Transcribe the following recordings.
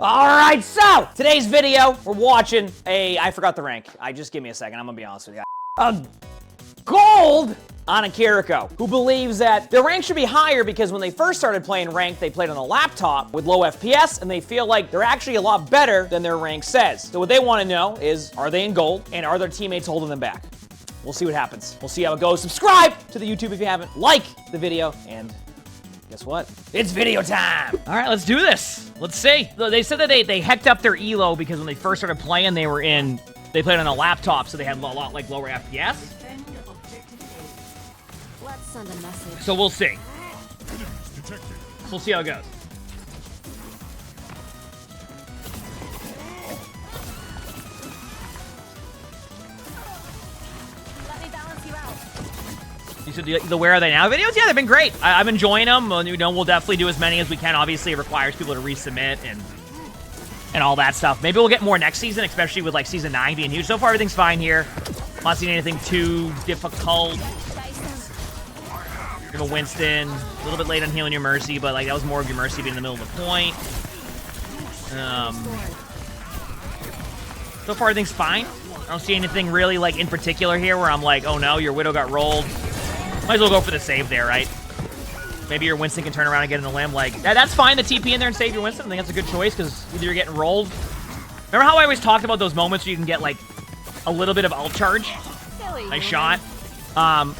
All right, so today's video, we're watching I forgot the rank. Just give me a second, I'm gonna be honest with you. A gold on a Kiriko, who believes that their rank should be higher because when they first started playing ranked, they played on a laptop with low FPS, and they feel like they're actually a lot better than their rank says. So what they want to know is, are they in gold, and are their teammates holding them back? We'll see what happens. We'll see how it goes. Subscribe to the YouTube if you haven't. Like the video, and guess what? It's video time! All right, let's do this. Let's see. They said that they hecked up their elo because when they first started playing, they played on a laptop, so they had a lot like lower FPS. Let's send a message. So we'll see. We'll see how it goes. Let me balance you out. You said the Where Are They Now videos? Yeah, they've been great. I'm enjoying them. You know, we'll definitely do as many as we can. Obviously, it requires people to resubmit and all that stuff. Maybe we'll get more next season, especially with like season 9 being huge. So far, everything's fine here. Not seeing anything too difficult. You have a Winston, a little bit late on healing your Mercy, but like that was more of your Mercy being in the middle of the point. So far, everything's fine. I don't see anything really like in particular here where I'm like, oh no, your Widow got rolled. Might as well go for the save there, right? Maybe your Winston can turn around and get in the limb. Like, that's fine, the TP in there and save your Winston. I think that's a good choice because either you're getting rolled. Remember how I always talked about those moments where you can get like a little bit of ult charge? Nice shot.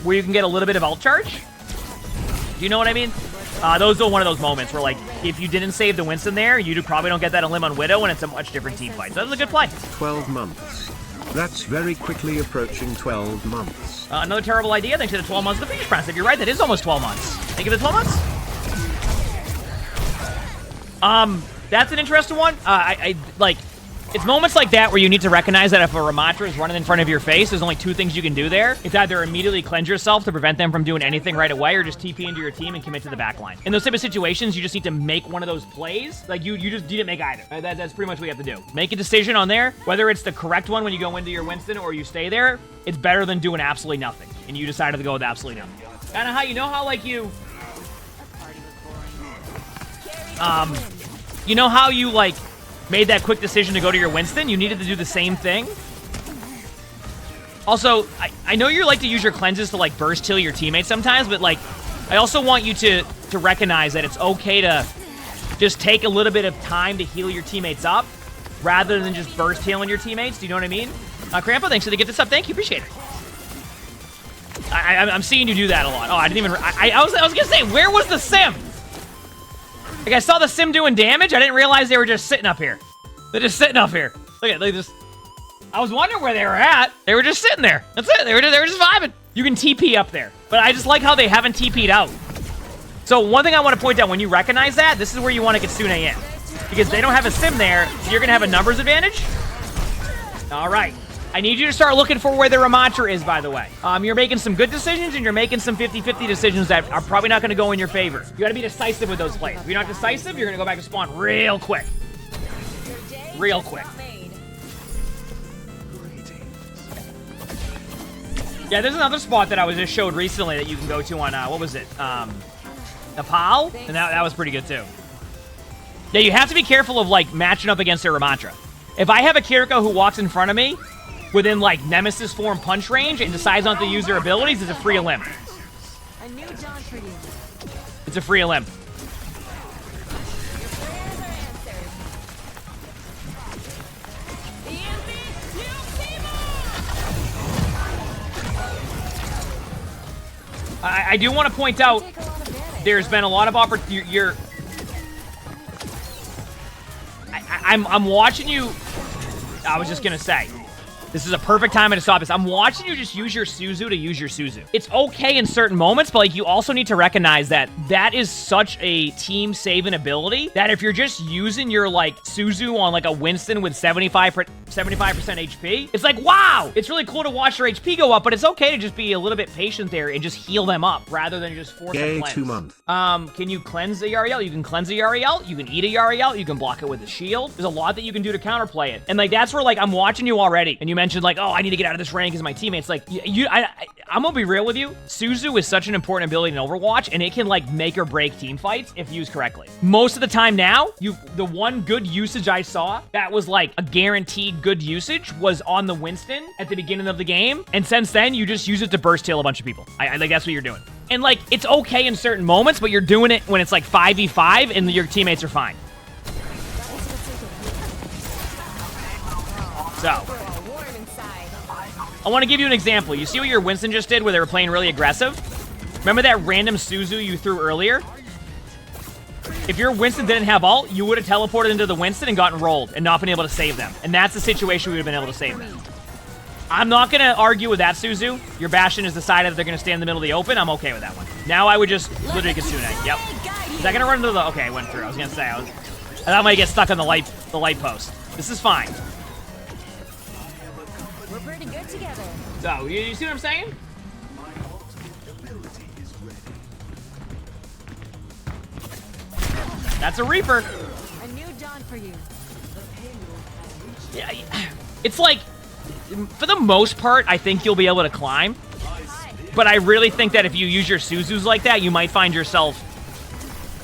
Where you can get a little bit of ult charge? Do you know what I mean? Those are one of those moments where, like, if you didn't save the Winston there, you probably don't get that on limb on Widow, and it's a much different team fight. So that was a good play. 12 months. That's very quickly approaching 12 months. Another terrible idea. Thanks to the 12 months of the Phoenix Press. If you're right, that is almost 12 months. Think of the 12 months? That's an interesting one. It's moments like that where you need to recognize that if a Ramatra is running in front of your face, there's only two things you can do there. It's either immediately cleanse yourself to prevent them from doing anything right away, or just TP into your team and commit to the backline. In those type of situations, you just need to make one of those plays. Like, you just didn't make either. That's pretty much what you have to do. Make a decision on there. Whether it's the correct one when you go into your Winston or you stay there, it's better than doing absolutely nothing. And you decided to go with absolutely nothing. Kind of how, you know how, like, you know how you, like, made that quick decision to go to your Winston? You needed to do the same thing. Also, I know you like to use your cleanses to, like, burst heal your teammates sometimes, but, like, I also want you to recognize that it's okay to just take a little bit of time to heal your teammates up rather than just burst healing your teammates. Do you know what I mean? Crampa, thanks for the gift of sub. Thank you. Appreciate it. I'm seeing you do that a lot. Oh, I didn't even... I was gonna say, where was the sim? Like, I saw the sim doing damage. I didn't realize they were just sitting up here. They're just sitting up here. Look at they just... I was wondering where they were at. They were just sitting there. That's it. They were just vibing. You can TP up there. But I just like how they haven't TP'd out. So one thing I want to point out, when you recognize that, this is where you want to Kitsune in. Because they don't have a sim there, so you're going to have a numbers advantage. All right. I need you to start looking for where the Ramatra is, by the way. You're making some good decisions, and you're making some 50-50 decisions that are probably not going to go in your favor. You got to be decisive with those plays. If you're not decisive, you're going to go back to spawn real quick. Real quick. Yeah, there's another spot that I was just showed recently that you can go to on, what was it? Nepal? And that was pretty good, too. Yeah, you have to be careful of, like, matching up against their Ramatra. If I have a Kiriko who walks in front of me, within, like, Nemesis form punch range and decides not to use their abilities, it's a free limb. It's a free limb. I do want to point out, there's been a lot of opportunity. I'm watching you. I was just gonna say, this is a perfect time to stop this. I'm watching you just use your Suzu to use your Suzu. It's okay in certain moments, but like you also need to recognize that that is such a team saving ability that if you're just using your like Suzu on like a Winston with 75% HP, it's like, wow, it's really cool to watch your HP go up, but it's okay to just be a little bit patient there and just heal them up rather than just force a cleanse. 2 months. Can you cleanse a Yariel? You can cleanse a Yariel. You can eat a Yariel. You can block it with a shield. There's a lot that you can do to counterplay it. And like, that's where like, I'm watching you already. And you mentioned like, oh, I need to get out of this rank as my teammates. Like, I'm gonna be real with you. Suzu is such an important ability in Overwatch, and it can like make or break team fights if used correctly. Most of the time now, the one good usage I saw that was like a guaranteed good usage was on the Winston at the beginning of the game, and since then you just use it to burst tail a bunch of people. I think that's what you're doing. And like it's okay in certain moments, but you're doing it when it's like 5v5 and your teammates are fine. So, I want to give you an example. You see what your Winston just did where they were playing really aggressive? Remember that random Suzu you threw earlier? If your Winston didn't have ult, you would have teleported into the Winston and gotten rolled and not been able to save them. And that's the situation we would have been able to save them. I'm not going to argue with that, Suzu. Your Bastion has decided that they're going to stay in the middle of the open. I'm okay with that one. Now I would just literally Kitsune. Yep. Is that going to run into the... Okay, I went through. I was going to say. I thought I might get stuck on the light post. This is fine. We're pretty good together. So, you see what I'm saying? That's a Reaper. A new dawn for you. Yeah, it's like, for the most part, I think you'll be able to climb. But I really think that if you use your Suzus like that, you might find yourself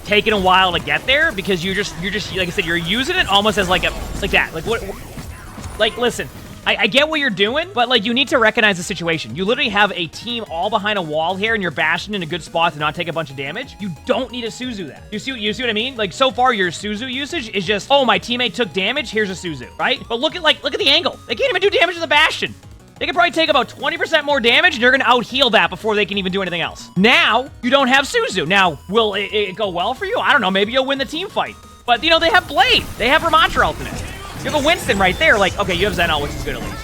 taking a while to get there because you're just like I said, you're using it almost as like that. Like what? Like listen. I get what you're doing, but like you need to recognize the situation. You literally have a team all behind a wall here and you're Bastion in a good spot to not take a bunch of damage. You don't need a Suzu that. You see what I mean? Like so far your Suzu usage is just, oh, my teammate took damage, here's a Suzu, right? But look at the angle. They can't even do damage to the Bastion. They can probably take about 20% more damage and you're gonna out-heal that before they can even do anything else. Now, you don't have Suzu. Now, will it go well for you? I don't know, maybe you'll win the team fight. But you know, they have Blade. They have Ramantra ultimate. You have a Winston right there, like, okay, you have Zen ult, which is good at least.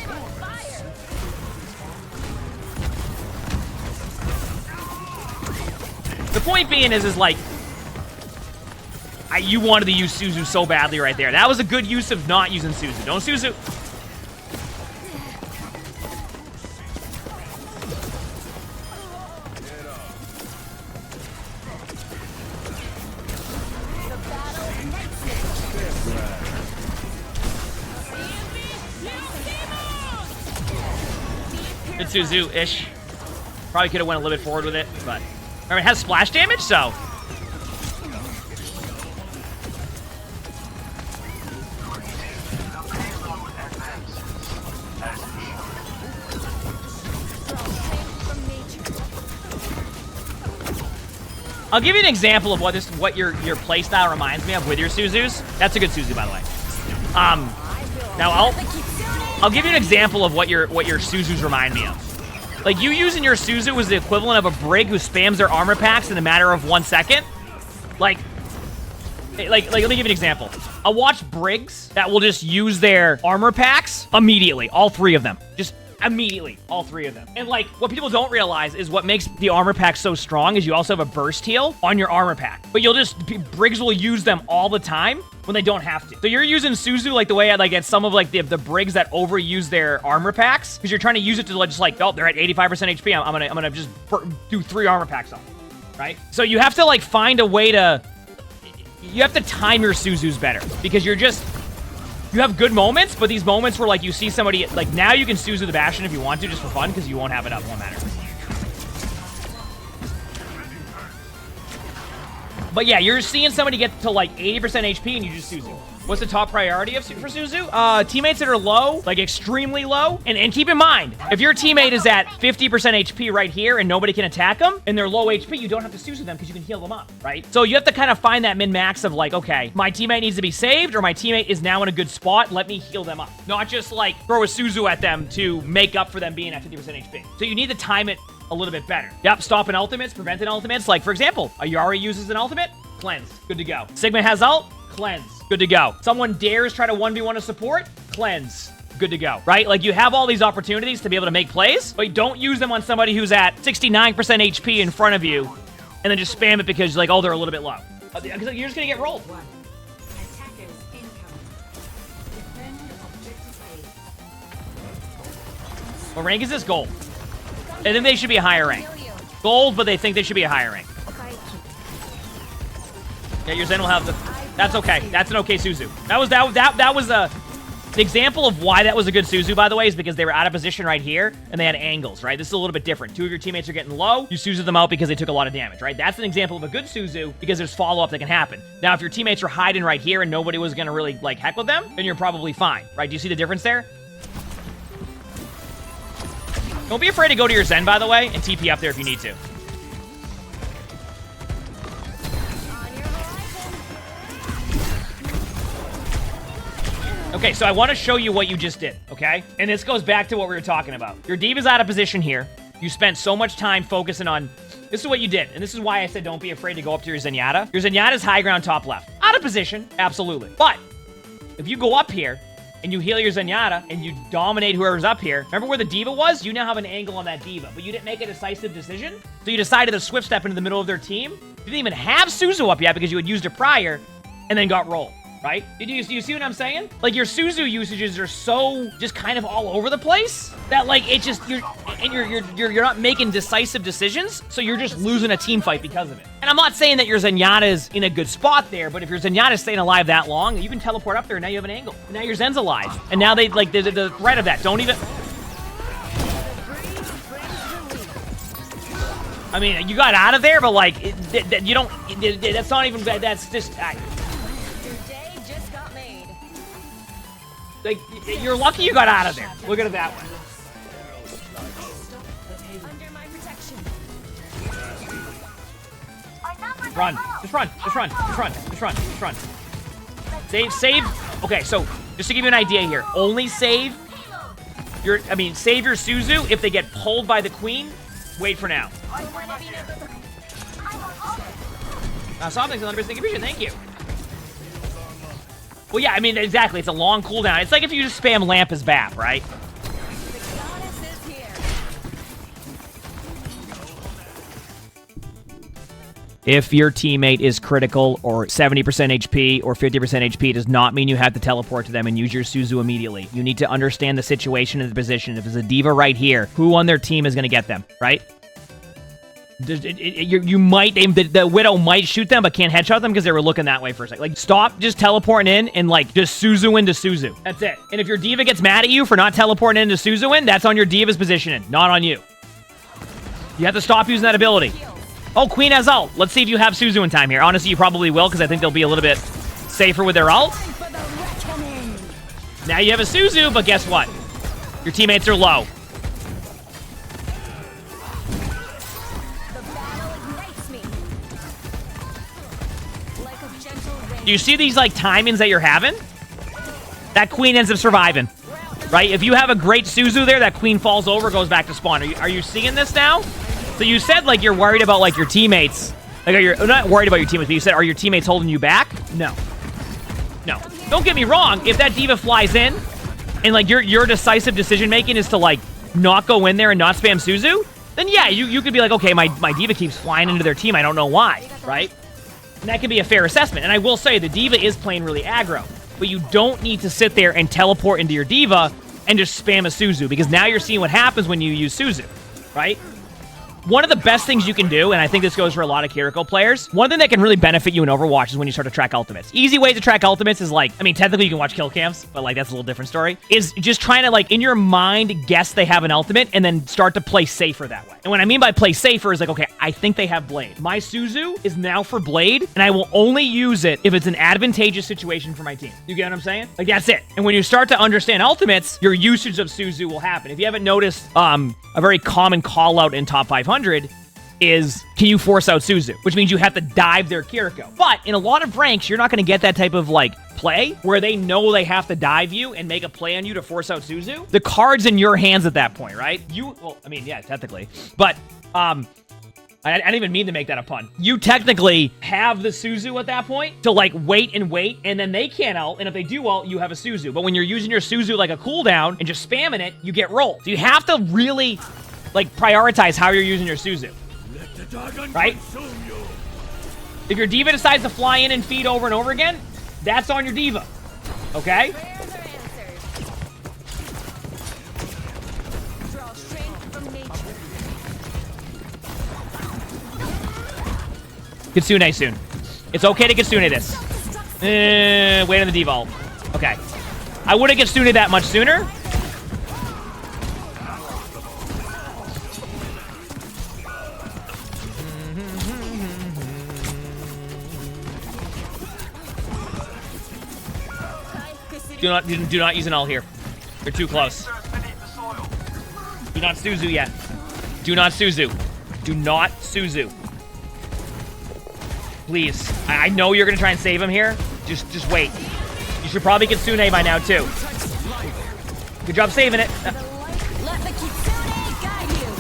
The point being is like, you wanted to use Suzu so badly right there. That was a good use of not using Suzu. Don't Suzu. Good Suzu-ish. Probably could have went a little bit forward with it, but remember, it has splash damage, so. I'll give you an example of what your playstyle reminds me of with your Suzus. That's a good Suzu, by the way. Now I'll give you an example of what your Suzus remind me of. Like, you using your Suzu is the equivalent of a Brig who spams their armor packs in a matter of 1 second. Like, let me give you an example. I'll watch Brigs that will just use their armor packs immediately. All 3 of them. Just immediately. All 3 of them. And, like, what people don't realize is what makes the armor pack so strong is you also have a burst heal on your armor pack. But Brigs will use them all the time when they don't have to. So you're using Suzu like the way I like at some of like the Brigs that overuse their armor packs because you're trying to use it to just like, oh, they're at 85% HP. I'm gonna just do 3 armor packs on them, right? So you have to like find a way to, you have to time your Suzus better because you have good moments, but these moments where like you see somebody, like now you can Suzu the Bastion if you want to just for fun because you won't have it up, won't matter. But yeah, you're seeing somebody get to like 80% HP and you just Suzu. What's the top priority for Suzu? Teammates that are low, like extremely low. And keep in mind, if your teammate is at 50% HP right here and nobody can attack them, and they're low HP, you don't have to Suzu them because you can heal them up, right? So you have to kind of find that min-max of like, okay, my teammate needs to be saved or my teammate is now in a good spot, let me heal them up. Not just like throw a Suzu at them to make up for them being at 50% HP. So you need to time it a little bit better. Yep, stopping ultimates, preventing ultimates. Like, for example, a Yari uses an ultimate, cleanse, good to go. Sigma has ult, cleanse, good to go. Someone dares try to 1v1 a support, cleanse, good to go, right? Like, you have all these opportunities to be able to make plays, but you don't use them on somebody who's at 69% HP in front of you, and then just spam it because, like, oh, they're a little bit low. Because you're just gonna get rolled. What rank is this? Gold. I think they should be a higher rank. Gold, but they think they should be a higher rank. Yeah, your Zen will have the... That's okay. That's an okay Suzu. That was The example of why that was a good Suzu, by the way, is because they were out of position right here, and they had angles, right? This is a little bit different. Two of your teammates are getting low, you Suzu them out because they took a lot of damage, right? That's an example of a good Suzu because there's follow-up that can happen. Now, if your teammates are hiding right here and nobody was going to really, like, heck with them, then you're probably fine, right? Do you see the difference there? Don't be afraid to go to your Zen, by the way, and TP up there if you need to. Okay, so I want to show you what you just did, okay? And this goes back to what we were talking about. Your D.Va's out of position here. You spent so much time focusing on... This is what you did, and this is why I said don't be afraid to go up to your Zenyatta. Your Zenyatta's high ground top left. Out of position, absolutely. But if you go up here and you heal your Zenyatta and you dominate whoever's up here, remember where the D.Va was? You now have an angle on that D.Va, but you didn't make a decisive decision. So you decided to swift step into the middle of their team. You didn't even have Suzu up yet because you had used it prior and then got rolled. Right? Do you see what I'm saying? Like, your Suzu usages are so just kind of all over the place that, like, it just, you're not making decisive decisions, so you're just losing a team fight because of it. And I'm not saying that your Zenyatta's in a good spot there, but if your Zenyatta's staying alive that long, you can teleport up there and now you have an angle. And now your Zen's alive. And now they, like, the threat of that, don't even... I mean, you got out of there, but, like, you don't, that's not even, that's just... Like, you're lucky you got out of there. Look at it that way. Under my protection. Run. Just run. Just run. Just run. Just run. Just run. Save. Okay, so just to give you an idea here, only save your, save your Suzu if they get pulled by the queen. Wait for now. Something's 100% confusion. Thank you. Well, yeah, I mean, exactly. It's a long cooldown. It's like if you just spam lamp as BAP, right? If your teammate is critical or 70% HP or 50% HP, does not mean you have to teleport to them and use your Suzu immediately. You need to understand the situation and the position. If there's a D.Va right here, who on their team is going to get them, right? You might, the Widow might shoot them, but can't headshot them because they were looking that way for a second. Like, stop just teleporting in and, like, just Suzu into Suzu. That's it. And if your D.Va gets mad at you for not teleporting into Suzu in, that's on your D.Va's positioning, not on you. You have to stop using that ability. Oh, Queen has ult. Let's see if you have Suzu in time here. Honestly, you probably will because I think they'll be a little bit safer with their ult. Now you have a Suzu, but guess what? Your teammates are low. Do you see these, like, timings that you're having? That queen ends up surviving, right? If you have a great Suzu there, that queen falls over, goes back to spawn. Are you seeing this now? So you said, like, you're worried about, like, your teammates. Like, you're not worried about your teammates, but you said, are your teammates holding you back? No. No. Don't get me wrong. If that D.Va flies in, and, like, your decisive decision-making is to, like, not go in there and not spam Suzu, then, yeah, you could be like, okay, my D.Va keeps flying into their team. I don't know why, right? And that can be a fair assessment. And I will say, the D.Va is playing really aggro. But you don't need to sit there and teleport into your D.Va and just spam a Suzu. Because now you're seeing what happens when you use Suzu, right? One of the best things you can do, and I think this goes for a lot of Kiriko players, one thing that can really benefit you in Overwatch is when you start to track ultimates. Easy way to track ultimates is like, I mean, technically you can watch kill cams, but like that's a little different story, is just trying to like, in your mind, guess they have an ultimate and then start to play safer that way. And what I mean by play safer is like, okay, I think they have Blade. My Suzu is now for Blade, and I will only use it if it's an advantageous situation for my team. You get what I'm saying? Like, that's it. And when you start to understand ultimates, your usage of Suzu will happen. If you haven't noticed, a very common call out in top 500 is, can you force out Suzu? Which means you have to dive their Kiriko. But in a lot of ranks, you're not going to get that type of like play where they know they have to dive you and make a play on you to force out Suzu. The card's in your hands at that point, right? Well, I mean, yeah, technically. But, I didn't even mean to make that a pun. You technically have the Suzu at that point to like wait, and then they can't ult, and if they do ult, you have a Suzu. But when you're using your Suzu like a cooldown and just spamming it, you get rolled. So you have to really like prioritize how you're using your Suzu, right? If your D.Va decides to fly in and feed over and over again, that's on your D.Va, okay? Kitsune soon. It's okay to Kitsune this. Wait on the D.Va ult. Okay. I wouldn't get Kitsune that much sooner. Do not use an ult here. You're too close. Do not Suzu yet. Do not Suzu. Do not Suzu. Please. I know you're gonna try and save him here. Just wait. You should probably get Kitsune by now too. Good job saving it. Let the Kitsune guide you.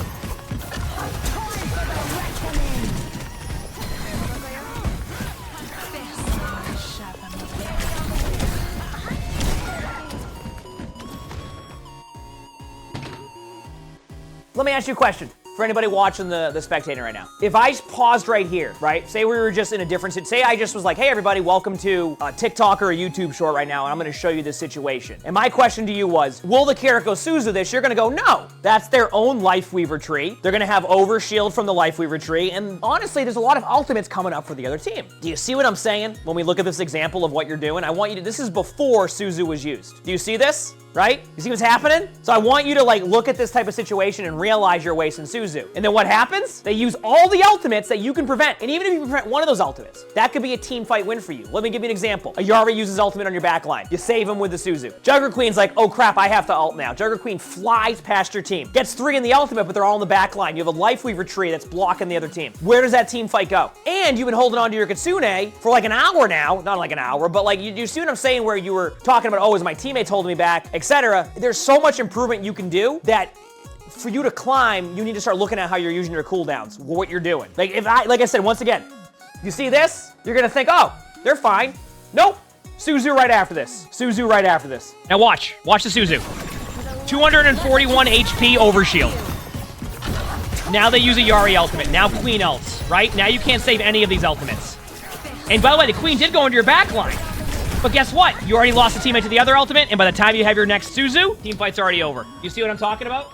Let me ask you a question for anybody watching the spectating right now. If I paused right here, right? Say we were just in a different say I just was like, hey everybody, welcome to a TikTok or a YouTube short right now, and I'm gonna show you this situation. And my question to you was, will the character go Suzu this? You're gonna go, no. That's their own Lifeweaver tree. They're gonna have overshield from the Lifeweaver tree, and honestly, there's a lot of ultimates coming up for the other team. Do you see what I'm saying? When we look at this example of what you're doing, I want you to, this is before Suzu was used. Do you see this? Right? You see what's happening? So I want you to like look at this type of situation and realize you're wasting Suzu. And then what happens? They use all the ultimates that you can prevent. And even if you prevent one of those ultimates, that could be a team fight win for you. Let me give you an example. A Yara uses ultimate on your backline. You save him with the Suzu. Jugger Queen's like, oh crap, I have to ult now. Jugger Queen flies past your team. Gets 3 in the ultimate, but they're all in the back line. You have a Lifeweaver tree that's blocking the other team. Where does that team fight go? And you've been holding on to your Kitsune for like an hour now. Not like an hour, but like you see what I'm saying, where you were talking about, oh, is my teammates holding me back, etc. There's so much improvement you can do that for you to climb, you need to start looking at how you're using your cooldowns, what you're doing. Like I said, once again, you see this, you're gonna think, oh, they're fine. Nope, Suzu right after this. Suzu right after this. Now watch the Suzu. 241 HP overshield. Now they use a Yari ultimate, now Queen ults, right? Now you can't save any of these ultimates. And by the way, the Queen did go into your backline. But guess what? You already lost a teammate to the other ultimate, and by the time you have your next Suzu, team fight's already over. You see what I'm talking about?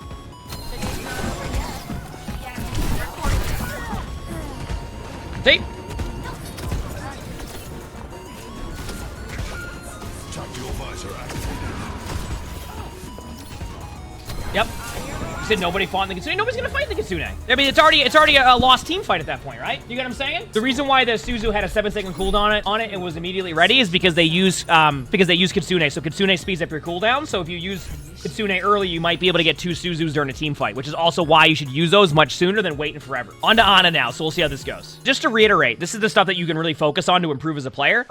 See? Yep. You said nobody fought in the Kitsune. Nobody's gonna fight the Kitsune. I mean, it's already a lost team fight at that point, right? You get what I'm saying? The reason why the Suzu had a 7-second cooldown on it and was immediately ready is because they use Kitsune. So Kitsune speeds up your cooldown. So if you use Kitsune early, you might be able to get 2 Suzus during a team fight, which is also why you should use those much sooner than waiting forever. On to Ana now, so we'll see how this goes. Just to reiterate, this is the stuff that you can really focus on to improve as a player,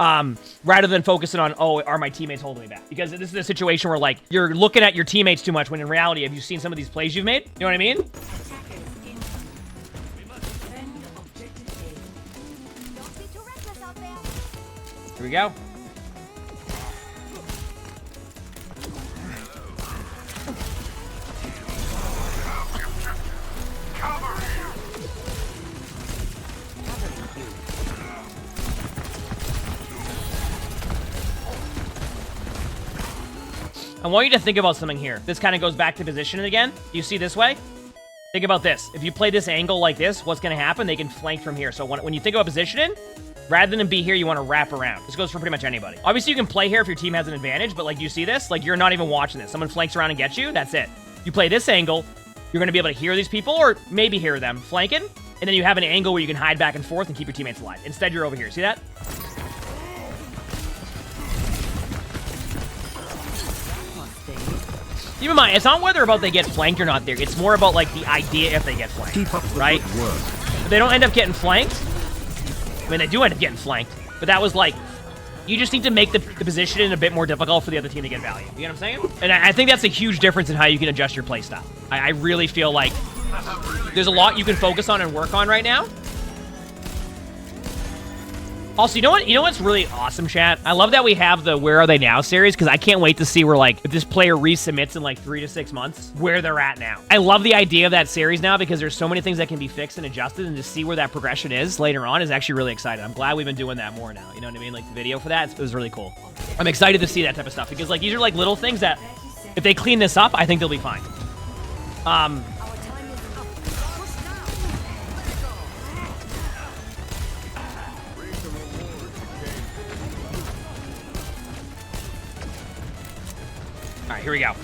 rather than focusing on, oh, are my teammates holding me back? Because this is a situation where, like, you're looking at your teammates too much when in reality, have you seen some of these plays you've made? You know what I mean? Here we go. I want you to think about something here. This kind of goes back to positioning again. You see this way? Think about this. If you play this angle like this, what's going to happen? They can flank from here. So when you think about positioning, rather than be here, you want to wrap around. This goes for pretty much anybody. Obviously, you can play here if your team has an advantage, but like, you see this? Like, you're not even watching this. Someone flanks around and gets you, that's it. You play this angle, you're going to be able to hear these people, or maybe hear them flanking, and then you have an angle where you can hide back and forth and keep your teammates alive. Instead, you're over here. See that? Keep in mind, it's not whether about they get flanked or not there. It's more about, like, the idea if they get flanked. Keep up the right? good work. If they don't end up getting flanked, I mean, they do end up getting flanked, but that was, like, you just need to make the position a bit more difficult for the other team to get value. You know what I'm saying? And I think that's a huge difference in how you can adjust your playstyle. I really feel like there's a lot you can focus on and work on right now. Also, you know what? You know what's really awesome, chat? I love that we have the Where Are They Now series, because I can't wait to see where, like, if this player resubmits in, like, 3 to 6 months, where they're at now. I love the idea of that series now, because there's so many things that can be fixed and adjusted, and to see where that progression is later on is actually really exciting. I'm glad we've been doing that more now. You know what I mean? Like, the video for that, it was really cool. I'm excited to see that type of stuff, because, like, these are, like, little things that, if they clean this up, I think they'll be fine. Alright, here we go.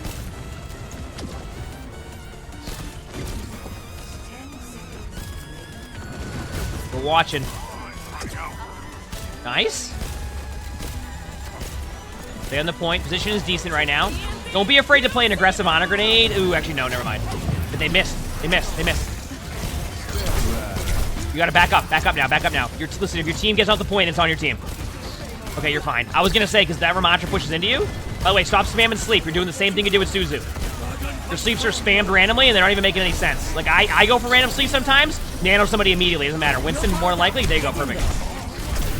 We're watching. Nice. Stay on the point. Position is decent right now. Don't be afraid to play an aggressive Ana grenade. Ooh, actually, no, never mind. But they missed. They missed. They missed. You gotta back up. Back up now. Back up now. Listen, if your team gets off the point, it's on your team. Okay, you're fine. I was gonna say, because that Ramattra pushes into you. By the way, stop spamming sleep. You're doing the same thing you did with Suzu. Your sleeps are spammed randomly, and they're not even making any sense. Like, I go for random sleep sometimes. Nano somebody immediately. It doesn't matter. Winston, more than likely. There you go. Perfect.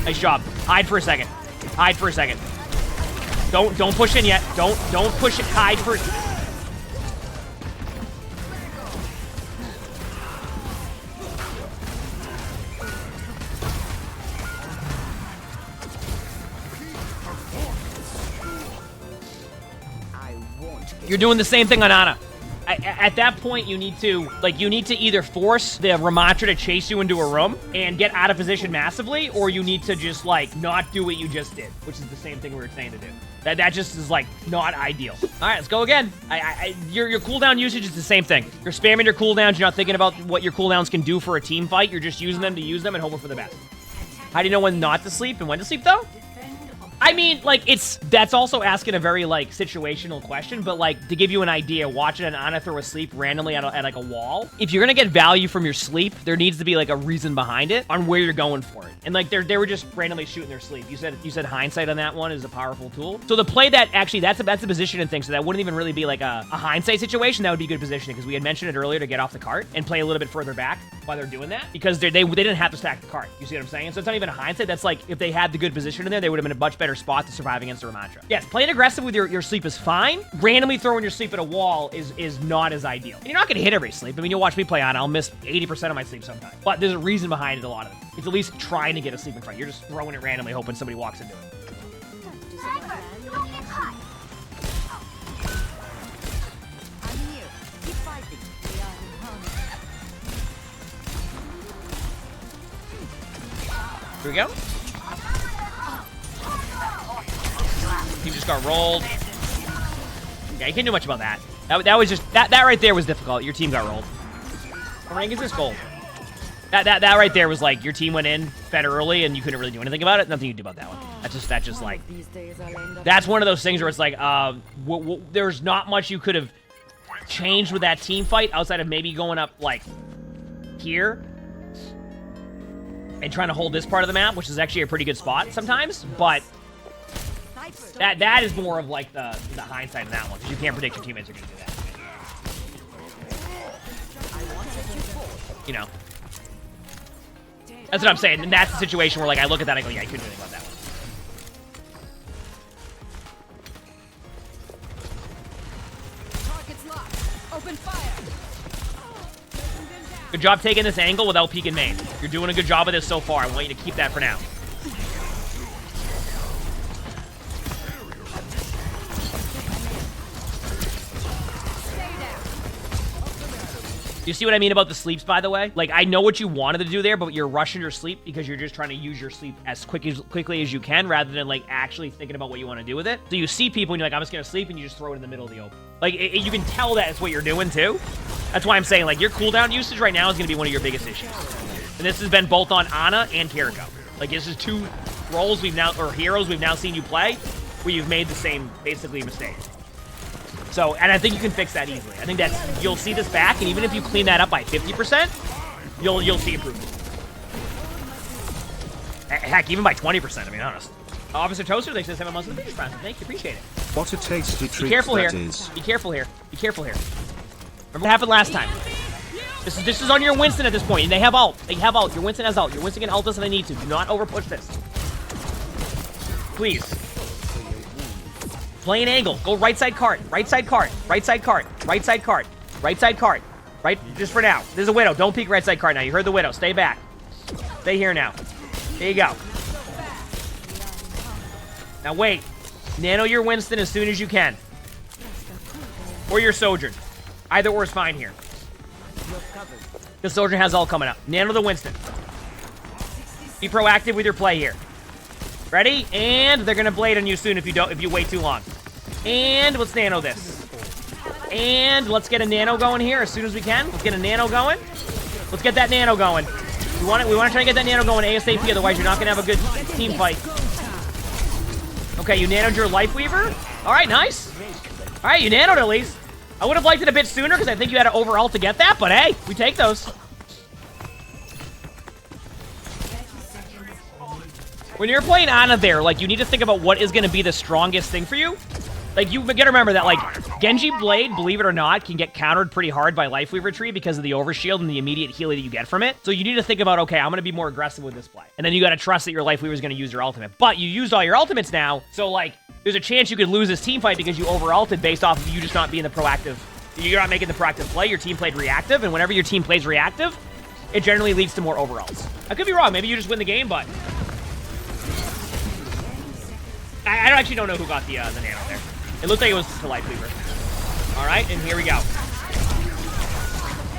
Nice job. Hide for a second. Hide for a second. Don't push in yet. Don't push it. Hide for... You're doing the same thing on Ana. At that point, you need to either force the Ramattra to chase you into a room and get out of position massively, or you need to just, like, not do what you just did, which is the same thing we were saying to do. That just is, like, not ideal. All right, let's go again. Your cooldown usage is the same thing. You're spamming your cooldowns. You're not thinking about what your cooldowns can do for a team fight. You're just using them to use them and hoping for the best. How do you know when not to sleep and when to sleep, though? I mean, like, that's also asking a very, like, situational question, but, like, to give you an idea, watching an Ana throw a sleep randomly at like, a wall, if you're gonna get value from your sleep, there needs to be, like, a reason behind it on where you're going for it. And, like, they were just randomly shooting their sleep. You said hindsight on that one is a powerful tool. So the play that, actually, that's a positioning thing, so that wouldn't even really be, like, a hindsight situation. That would be good positioning, because we had mentioned it earlier to get off the cart and play a little bit further back while they're doing that, because they didn't have to stack the cart. You see what I'm saying? So it's not even a hindsight. That's, like, if they had the good position in there, they would have been a much better spot to survive against the Ramattra. Yes, playing aggressive with your sleep is fine. Randomly throwing your sleep at a wall is not as ideal. And you're not going to hit every sleep. I mean, you'll watch me play on, I'll miss 80% of my sleep sometimes. But there's a reason behind it, a lot of it. It's at least trying to get a sleep in front. You're just throwing it randomly, hoping somebody walks into it. Here we go. Team just got rolled. Yeah, you can't do much about that. That was just that right there was difficult. Your team got rolled. What rank is this? Gold. That right there was like your team went in, fed early, and you couldn't really do anything about it. Nothing you could do about that one. That's just like that's one of those things where it's like there's not much you could have changed with that team fight outside of maybe going up like here and trying to hold this part of the map, which is actually a pretty good spot sometimes, but that is more of like the hindsight of that one, because you can't predict your teammates are going to do that. You know. That's what I'm saying, and that's the situation where like I look at that and I go, yeah, I couldn't do anything about that one. Target's locked. Open fire. Good job taking this angle without peeking main. You're doing a good job of this so far. I want you to keep that for now. You see what I mean about the sleeps, by the way? Like, I know what you wanted to do there, but you're rushing your sleep because you're just trying to use your sleep as quickly as you can rather than, like, actually thinking about what you want to do with it. So you see people and you're like, I'm just going to sleep, and you just throw it in the middle of the open. Like, you can tell that it's what you're doing, too. That's why I'm saying, like, your cooldown usage right now is going to be one of your biggest issues. And this has been both on Ana and Kiriko. Like, this is two roles heroes we've now seen you play where you've made the same, basically, mistake. So, and I think you can fix that easily. I think that's, you'll see this back, and even if you clean that up by 50%, you'll see improvement. Heck, even by 20%, to be honest. Officer Toaster, they said 7 months of the biggest present. Thank you, appreciate it. What a tasty treat Be careful here. is. Be careful here. Be careful here. Remember what happened last time. This is on your Winston at this point, and they have ult. They have ult. Your Winston has ult. Your Winston can ult us if they need to. Do not overpush this. Please. Play an angle. Go right side cart. Right side cart. Right side cart. Right side cart. Right side cart. Right, just for now. There's a Widow. Don't peek right side cart now. You heard the Widow. Stay back. Stay here now. There you go. Now wait. Nano your Winston as soon as you can. Or your Sojourn. Either or is fine here. The Sojourn has all coming up. Nano the Winston. Be proactive with your play here. Ready? And they're gonna blade on you soon if you wait too long. And let's nano this. And let's get a nano going here as soon as we can. Let's get a nano going. Let's get that nano going. We want to try to get that nano going ASAP, otherwise you're not going to have a good team fight. Okay, you nanoed your Life Weaver. All right, nice. All right, you nanoed at least. I would have liked it a bit sooner because I think you had to overult to get that, but hey, we take those. When you're playing Ana there, like, you need to think about what is going to be the strongest thing for you. Like, you gotta remember that, like, Genji Blade, believe it or not, can get countered pretty hard by Life Weaver Tree because of the overshield and the immediate heal that you get from it. So you need to think about, okay, I'm gonna be more aggressive with this play. And then you gotta trust that your Life Weaver is gonna use your ultimate. But you used all your ultimates now, so, like, there's a chance you could lose this team fight because you over-ulted based off of you just not being the proactive. You're not making the proactive play, your team played reactive, and whenever your team plays reactive, it generally leads to more over-ults. I could be wrong, maybe you just win the game, but... I actually don't know who got the nano there. It looked like it was the Life Weaver. All right, and here we go.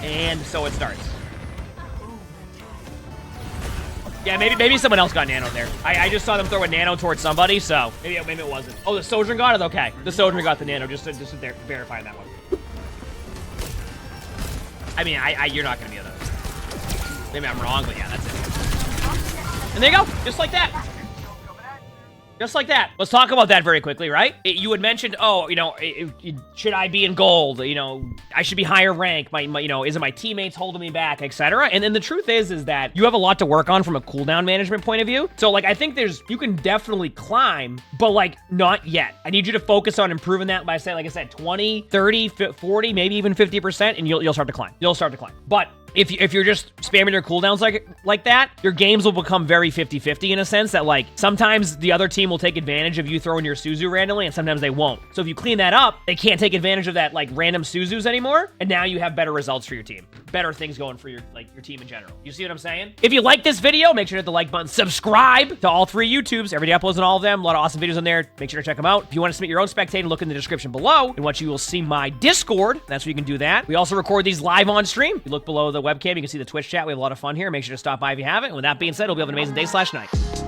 And so it starts. Yeah, maybe someone else got nano there. I just saw them throw a nano towards somebody, so maybe it wasn't. Oh, the Sojourn got it? Okay. The Sojourn got the nano, just to verify that one. I mean, you're not going to be able to... Maybe I'm wrong, but yeah, that's it. And there you go, just like that. Just like that. Let's talk about that very quickly, right? You had mentioned, oh, you know, should I be in gold? You know, I should be higher rank. You know, is it my teammates holding me back, etc. And then the truth is that you have a lot to work on from a cooldown management point of view. So, like, I think you can definitely climb, but, like, not yet. I need you to focus on improving that by, say, like I said, 20, 30, 40, maybe even 50%, and you'll start to climb. You'll start to climb. But if you're just spamming your cooldowns like that, your games will become very 50-50 in a sense that, like, sometimes the other team will take advantage of you throwing your Suzu randomly, and sometimes they won't. So if you clean that up, they can't take advantage of that, like, random Suzus anymore, and now you have better results for your team. Better things going for your team in general. You see what I'm saying? If you like this video, make sure to hit the like button. Subscribe to all 3 YouTubes. Every day I upload on all of them. A lot of awesome videos on there. Make sure to check them out. If you want to submit your own spectating, look in the description below, in which you will see my Discord. That's where you can do that. We also record these live on stream. If you look below the webcam, you can see the Twitch chat. We have a lot of fun here. Make sure to stop by if you haven't. And with that being said, hope you have an amazing day/night.